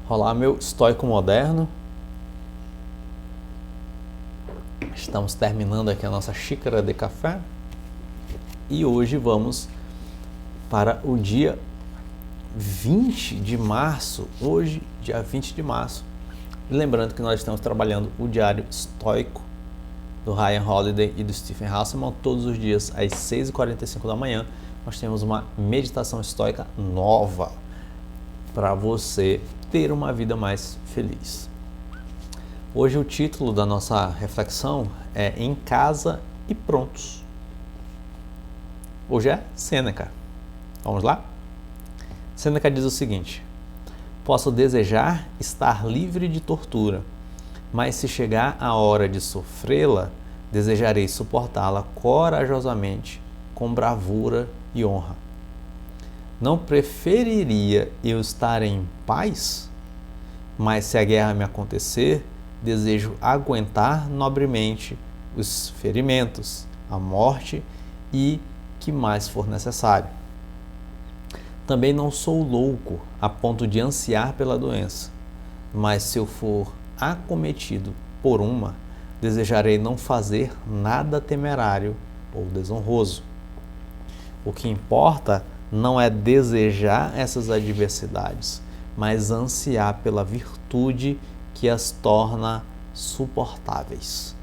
Olá, meu estoico moderno. Estamos terminando aqui a nossa xícara de café e hoje vamos para o dia 20 de março. Hoje, dia 20 de março. E lembrando que nós estamos trabalhando o diário estoico do Ryan Holiday e do Stephen Hasselman todos os dias às 6h45 da manhã. Nós temos uma meditação estoica nova para você ter uma vida mais feliz. Hoje o título da nossa reflexão é Em Casa e Prontos. Hoje é Sêneca. Vamos lá? Sêneca diz o seguinte: posso desejar estar livre de tortura, mas se chegar a hora de sofrê-la, desejarei suportá-la corajosamente, com bravura e honra. Não preferiria eu estar em paz? Mas se a guerra me acontecer, desejo aguentar nobremente os ferimentos, a morte e que mais for necessário. Também não sou louco a ponto de ansiar pela doença, mas se eu for acometido por uma, desejarei não fazer nada temerário ou desonroso. O que importa não é desejar essas adversidades, mas ansiar pela virtude que as torna suportáveis.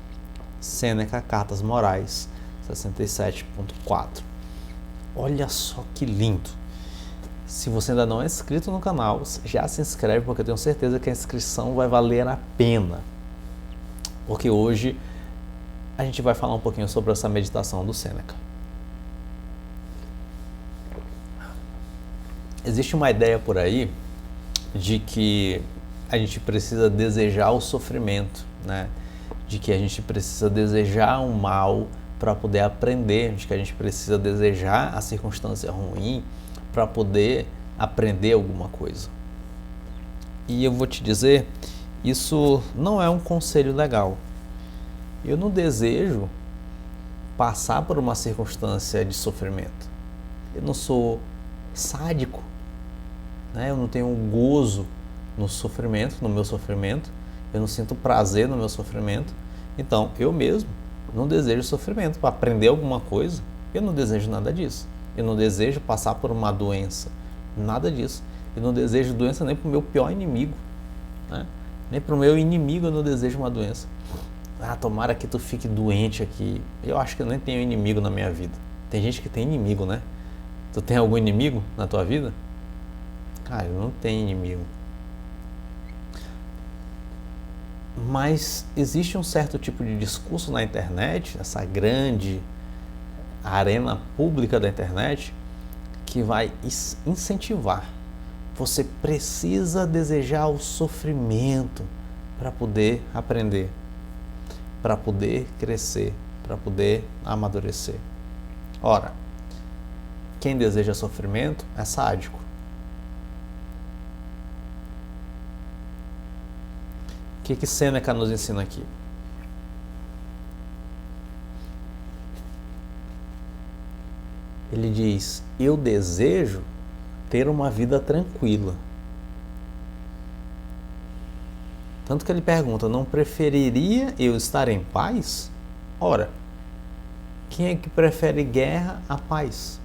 Sêneca, Cartas Morais, 67.4. Olha só que lindo! Se você ainda não é inscrito no canal, já se inscreve, porque eu tenho certeza que a inscrição vai valer a pena. Porque hoje a gente vai falar um pouquinho sobre essa meditação do Sêneca. Existe uma ideia por aí de que a gente precisa desejar o sofrimento, né? De que a gente precisa desejar o mal para poder aprender, de que a gente precisa desejar a circunstância ruim para poder aprender alguma coisa. E eu vou te dizer, isso não é um conselho legal. Eu não desejo passar por uma circunstância de sofrimento. Eu não sou sádico, né? Eu não tenho gozo no sofrimento, no meu sofrimento. Eu não sinto prazer no meu sofrimento. Então, eu mesmo não desejo sofrimento para aprender alguma coisa. Eu não desejo nada disso. Eu não desejo passar por uma doença, nada disso. Eu não desejo doença nem para o meu pior inimigo, né? Nem para o meu inimigo eu não desejo uma doença. Ah, tomara que tu fique doente aqui. Eu acho que eu nem tenho inimigo na minha vida. Tem gente que tem inimigo, né? Tu tem algum inimigo na tua vida? Cara, eu não tenho inimigo. Mas existe um certo tipo de discurso na internet, essa grande arena pública da internet, que vai incentivar. Você precisa desejar o sofrimento para poder aprender, para poder crescer, para poder amadurecer. Ora, quem deseja sofrimento é sádico. O que Sêneca nos ensina aqui? Ele diz: eu desejo ter uma vida tranquila. Tanto que ele pergunta: não preferiria eu estar em paz? Ora, quem é que prefere guerra à paz?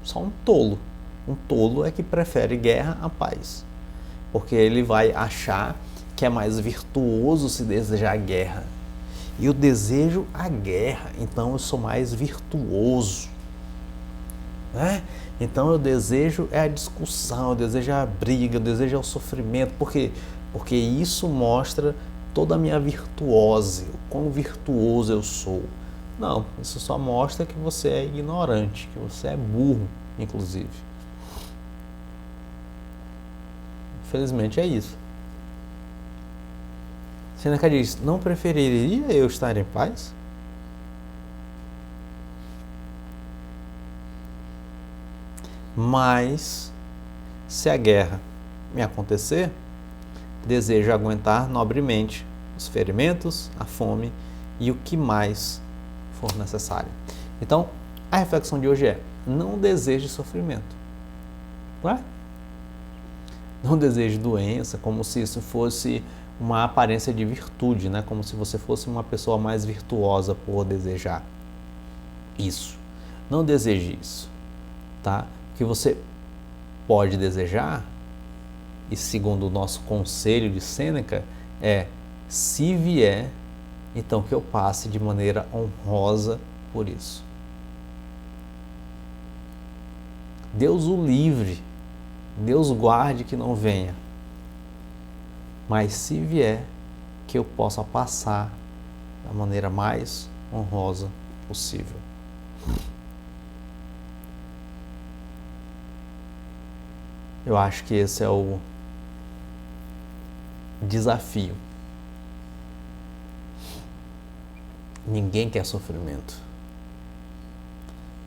Só um tolo. Um tolo é que prefere guerra à paz. Porque ele vai achar que é mais virtuoso se desejar guerra. E eu desejo a guerra, então eu sou mais virtuoso, né? Então eu desejo a discussão, eu desejo a briga, eu desejo o sofrimento, porque isso mostra toda a minha virtuose, o quão virtuoso eu sou. Não, isso só mostra que você é ignorante, que você é burro, inclusive. Infelizmente é isso. Sêneca diz: não preferiria eu estar em paz? Mas, se a guerra me acontecer, desejo aguentar nobremente os ferimentos, a fome e o que mais for necessário. Então, a reflexão de hoje é: não deseje sofrimento. Ué? Não deseje doença, como se isso fosse uma aparência de virtude, né? Como se você fosse uma pessoa mais virtuosa por desejar isso. Não deseje isso, tá? O que você pode desejar, e segundo o nosso conselho de Sêneca, é: se vier, então que eu passe de maneira honrosa por isso. Deus o livre, Deus guarde que não venha. Mas se vier, que eu possa passar da maneira mais honrosa possível. Eu acho que esse é o desafio. Ninguém quer sofrimento.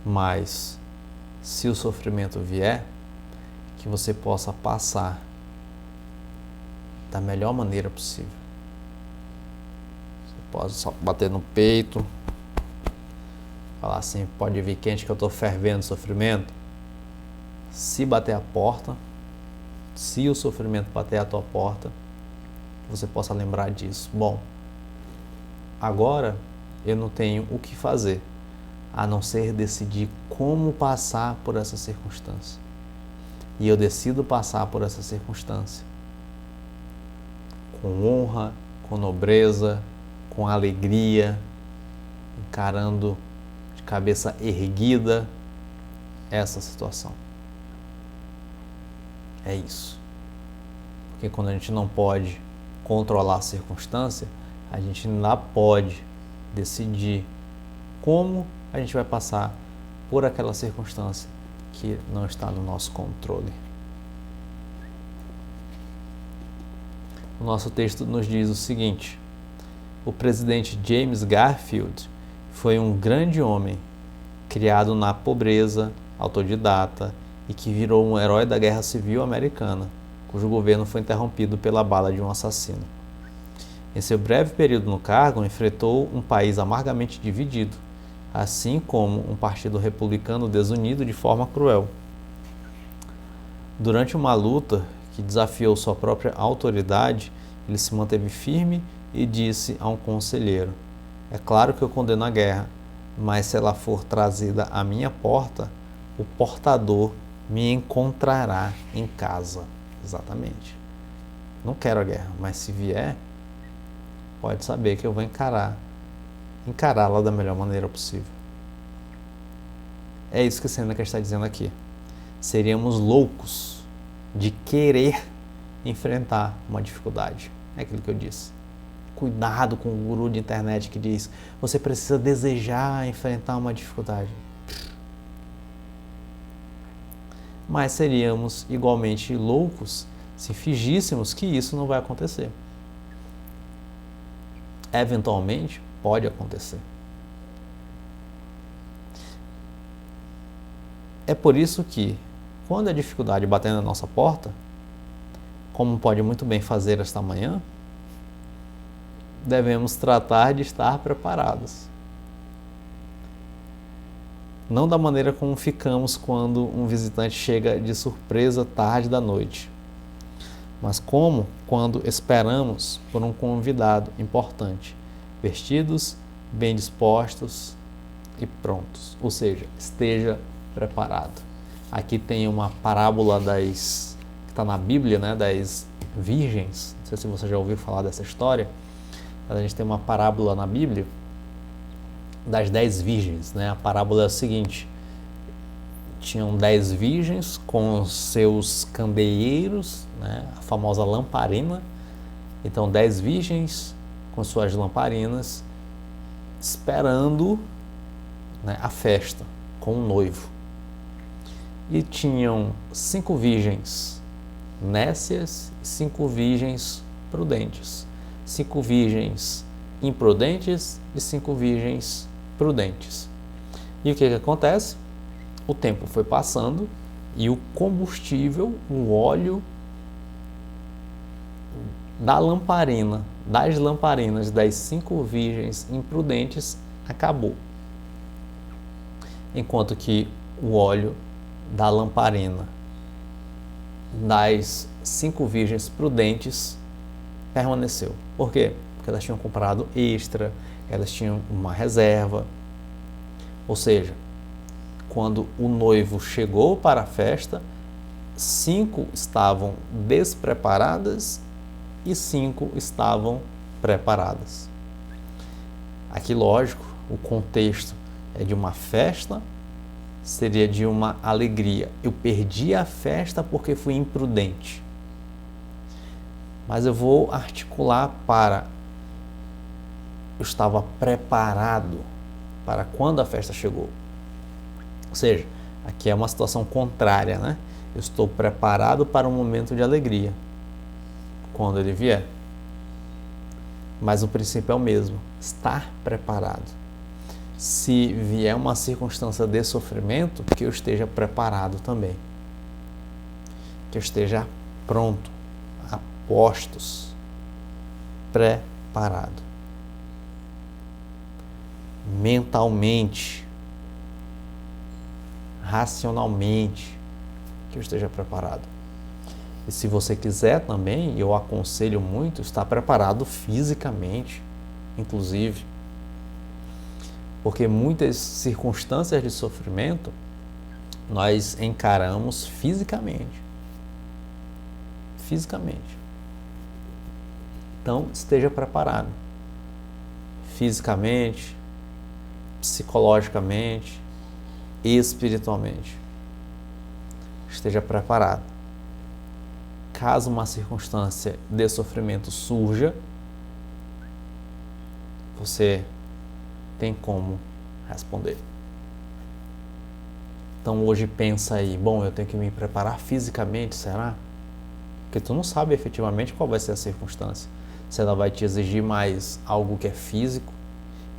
Mas se o sofrimento vier, que você possa passar da melhor maneira possível. Você pode só bater no peito, falar assim: pode vir quente que eu estou fervendo sofrimento. Se bater a porta, se o sofrimento bater a tua porta, você possa lembrar disso. Bom, agora eu não tenho o que fazer, a não ser decidir como passar por essa circunstância. E eu decido passar por essa circunstância com honra, com nobreza, com alegria, encarando de cabeça erguida essa situação. É isso. Porque quando a gente não pode controlar a circunstância, a gente ainda pode decidir como a gente vai passar por aquela circunstância que não está no nosso controle. O nosso texto nos diz o seguinte: o presidente James Garfield foi um grande homem, criado na pobreza, autodidata, e que virou um herói da Guerra Civil Americana, cujo governo foi interrompido pela bala de um assassino. Em seu breve período no cargo, enfrentou um país amargamente dividido, assim como um partido republicano desunido de forma cruel. Durante uma luta que desafiou sua própria autoridade, ele se manteve firme e disse a um conselheiro: é claro que eu condeno a guerra, mas se ela for trazida à minha porta, o portador me encontrará em casa. Exatamente. Não quero a guerra, mas se vier, pode saber que eu vou encará-la da melhor maneira possível. É isso que Sêneca está dizendo aqui. Seríamos loucos de querer enfrentar uma dificuldade. É aquilo que eu disse. Cuidado com o guru de internet que diz: você precisa desejar enfrentar uma dificuldade. Mas seríamos igualmente loucos se fingíssemos que isso não vai acontecer. Eventualmente, pode acontecer. É por isso que, quando a dificuldade bater na nossa porta, como pode muito bem fazer esta manhã, devemos tratar de estar preparados. Não da maneira como ficamos quando um visitante chega de surpresa tarde da noite, mas como quando esperamos por um convidado importante, vestidos, bem dispostos e prontos. Ou seja, esteja preparado. Aqui tem uma parábola que está na Bíblia, né, das virgens. Não sei se você já ouviu falar dessa história. A gente tem uma parábola na Bíblia das 10 virgens, né? A parábola é a seguinte: tinham 10 virgens com seus candeeiros, né? A famosa lamparina. Então 10 virgens com suas lamparinas esperando, né, a festa com o noivo. E tinham 5 virgens nécias e 5 virgens prudentes. 5 virgens imprudentes e 5 virgens prudentes. E o que acontece? O tempo foi passando e o combustível, o óleo das lamparinas das 5 virgens imprudentes acabou. Enquanto que o óleo da lamparina das 5 virgens prudentes permaneceu. Por quê? Porque elas tinham comprado extra, elas tinham uma reserva. Ou seja, quando o noivo chegou para a festa, 5 estavam despreparadas e 5 estavam preparadas. Aqui, lógico, o contexto é de uma festa, seria de uma alegria. Eu perdi a festa porque fui imprudente. Mas eu vou articular para eu estava preparado para quando a festa chegou. Ou seja, aqui é uma situação contrária, né? Eu estou preparado para um momento de alegria quando ele vier. Mas o princípio é o mesmo, estar preparado. Se vier uma circunstância de sofrimento, que eu esteja preparado também. Que eu esteja pronto, a postos, preparado. Mentalmente, racionalmente, que eu esteja preparado. E se você quiser também, eu aconselho muito estar preparado fisicamente, inclusive, porque muitas circunstâncias de sofrimento nós encaramos fisicamente. Então, esteja preparado. Fisicamente, psicologicamente, espiritualmente. Esteja preparado. Caso uma circunstância de sofrimento surja, você tem como responder. Então hoje pensa aí, bom, eu tenho que me preparar fisicamente, será? Porque tu não sabe efetivamente qual vai ser a circunstância. Se ela vai te exigir mais algo que é físico.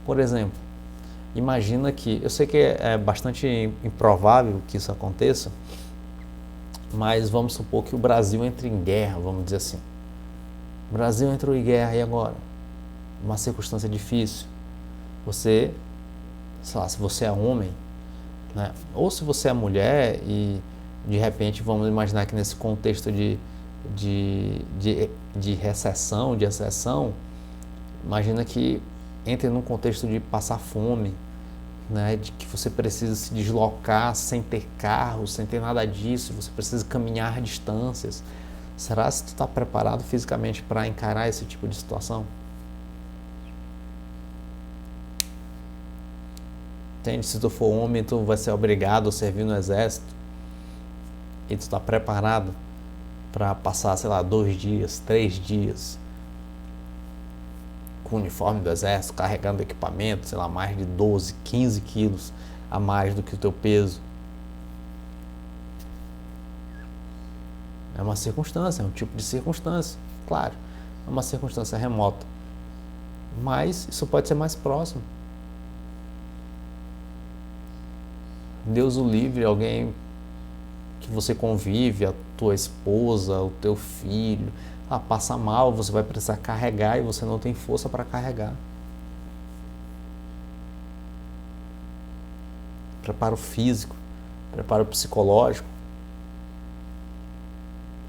Por exemplo, imagina que, eu sei que é bastante improvável que isso aconteça, mas vamos supor que o Brasil entre em guerra, vamos dizer assim. O Brasil entrou em guerra e agora? Uma circunstância difícil. Você, sei lá, se você é homem, né? Ou se você é mulher e de repente vamos imaginar que nesse contexto de recessão, de exceção, imagina que entre num contexto de passar fome, né, de que você precisa se deslocar sem ter carro, sem ter nada disso, você precisa caminhar distâncias. Será que tu está preparado fisicamente para encarar esse tipo de situação? Entende? Se tu for homem, tu vai ser obrigado a servir no exército e tu está preparado para passar, sei lá, 2 dias, 3 dias com o uniforme do exército, carregando equipamento, sei lá, mais de 12, 15 quilos a mais do que o teu peso. É uma circunstância, é um tipo de circunstância, claro, é uma circunstância remota, mas isso pode ser mais próximo. Deus o livre, alguém que você convive, a tua esposa, o teu filho, passa mal, você vai precisar carregar e você não tem força para carregar. Preparo físico, preparo psicológico,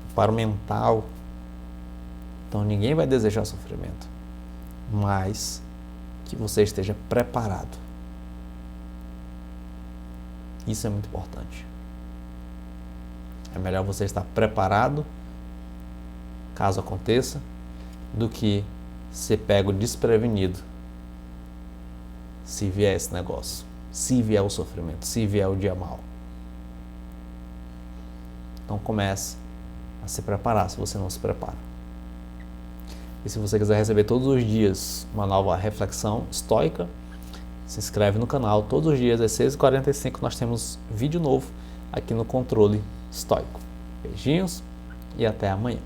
preparo mental. Então ninguém vai desejar sofrimento, mas que você esteja preparado. Isso é muito importante. É melhor você estar preparado, caso aconteça, do que ser pego desprevenido se vier esse negócio, se vier o sofrimento, se vier o dia mau. Então comece a se preparar se você não se prepara. E se você quiser receber todos os dias uma nova reflexão estoica, se inscreve no canal. Todos os dias às 6h45 nós temos vídeo novo aqui no Controle Estoico. Beijinhos e até amanhã.